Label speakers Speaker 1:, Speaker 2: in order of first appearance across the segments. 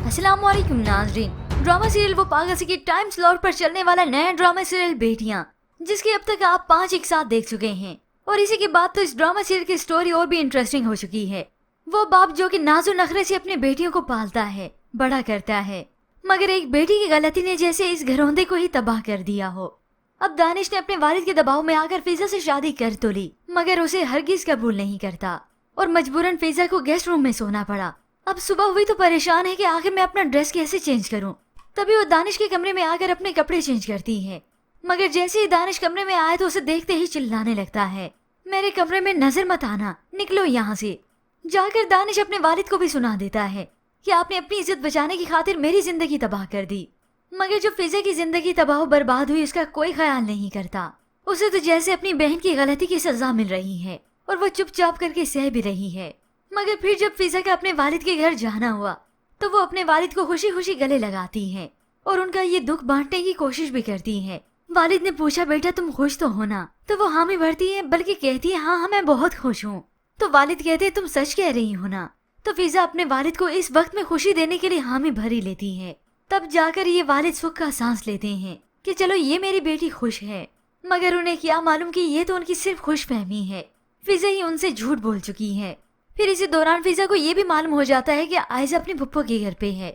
Speaker 1: अस्सलाम वालेकुम नाज़रीन। ड्रामा सीरियल वो पागल सी की टाइम स्लॉट पर चलने वाला नया ड्रामा सीरियल बेटियां, जिसके अब तक आप 5 एक साथ देख चुके हैं। और इसी के बाद तो इस ड्रामा सीरियल की स्टोरी और भी इंटरेस्टिंग हो चुकी है। वो बाप जो कि नाजो नखरे से अपनी बेटियों को पालता है, बड़ा करता है, मगर एक बेटी की गलती ने जैसे इस घरौंदे को ही तबाह कर दिया हो। अब दानिश ने अपने वालिद के दबाव में आकर फिजा से शादी कर तो ली, मगर उसे हरगिज कबूल नहीं करता और मजबूरन फिजा को गेस्ट रूम में सोना पड़ा। अब सुबह हुई तो परेशान है कि आखिर मैं अपना ड्रेस कैसे चेंज करूं। तभी वो दानिश के कमरे में आकर अपने कपड़े चेंज करती है, मगर जैसे ही दानिश कमरे में आया तो उसे देखते ही चिल्लाने लगता है, मेरे कमरे में नजर मत आना, निकलो यहाँ से। जाकर दानिश अपने वालिद को भी सुना देता है कि आपने अपनी इज्जत बचाने की खातिर मेरी जिंदगी तबाह कर दी। मगर जो फिजा की जिंदगी तबाह बर्बाद हुई उसका कोई ख्याल नहीं करता। उसे तो जैसे अपनी बहन की गलती की सजा मिल रही है और वो चुपचाप करके सह भी रही है। मगर फिर जब फिजा का अपने वालिद के घर जाना हुआ तो वो अपने वालिद को खुशी खुशी गले लगाती है और उनका ये दुख बांटने की कोशिश भी करती है। वालिद ने पूछा, बेटा तुम खुश तो हो ना? तो वो हामी भरती है, बल्कि कहती है हाँ मैं बहुत खुश हूँ। तो वालिद कहते हैं, तुम सच कह रही हो ना? तो फिजा अपने वालिद को इस वक्त में खुशी देने के लिए हामी भरी लेती है। तब जाकर ये वालिद सुख का सांस लेते हैं कि चलो ये मेरी बेटी खुश है। मगर उन्हें क्या मालूम कि ये तो उनकी सिर्फ खुश फहमी है, फिजा ही उनसे झूठ बोल चुकी है। फिर इसी दौरान फिजा को ये भी मालूम हो जाता है कि आयजा अपनी फुप्पो के घर पे है,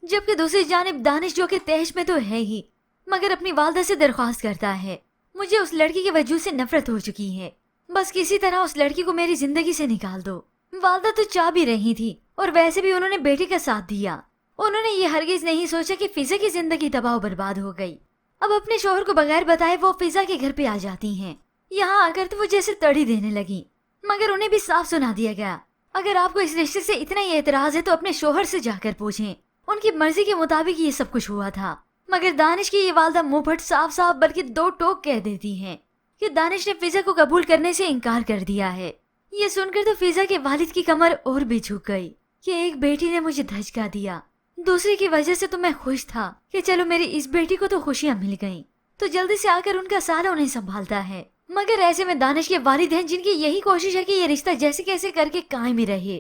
Speaker 1: जबकि दूसरी जानिब दानिश जो कि तहश में तो है ही, मगर अपनी वालदा से दरख्वास्त करता है, मुझे उस लड़की के वजूद से नफरत हो चुकी है, बस किसी तरह उस लड़की को मेरी जिंदगी से निकाल दो। वालदा तो चाह भी रही थी और वैसे भी उन्होंने बेटी का साथ दिया। उन्होंने ये हरगिज नहीं सोचा कि फिजा की जिंदगी तबाह बर्बाद हो गई। अब अपने शोहर को बगैर बताए वो फिजा के घर पे आ जाती हैं। यहाँ आकर तो वो जैसे तड़ी देने लगी, मगर उन्हें भी साफ सुना दिया गया, अगर आपको इस रिश्ते से इतना ही एतराज है तो अपने शोहर से जाकर पूछें, उनकी मर्जी के मुताबिक ये सब कुछ हुआ था। मगर दानिश की ये वालदा मुंह फट साफ साफ बल्कि दो टोक कह देती हैं कि दानिश ने फिजा को कबूल करने से इनकार कर दिया है। ये सुनकर तो फिजा के वालिद की कमर और भी झुक गई कि एक बेटी ने मुझे धचका दिया, दूसरी की वजह से तो मैं खुश था कि चलो मेरी इस बेटी को तो खुशियां मिल गईं। तो जल्दी से आकर उनका साला उन्हें संभालता है। मगर ऐसे में दानिश के वालिद हैं जिनकी यही कोशिश है कि ये रिश्ता जैसे कैसे करके कायम ही रहे।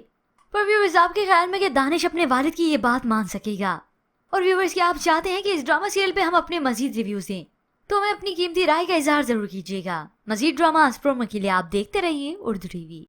Speaker 1: पर व्यूअर्स, आपके ख्याल में कि दानिश अपने वालिद की ये बात मान सकेगा? और व्यूअर्स, क्या आप चाहते हैं कि इस ड्रामा सीरियल पे हम अपने मजीद रिव्यूज दें? तो हमें अपनी कीमती राय का इजहार जरूर कीजिएगा। मजीद ड्रामा प्रोमो के लिए आप देखते रहिए उर्दू टीवी।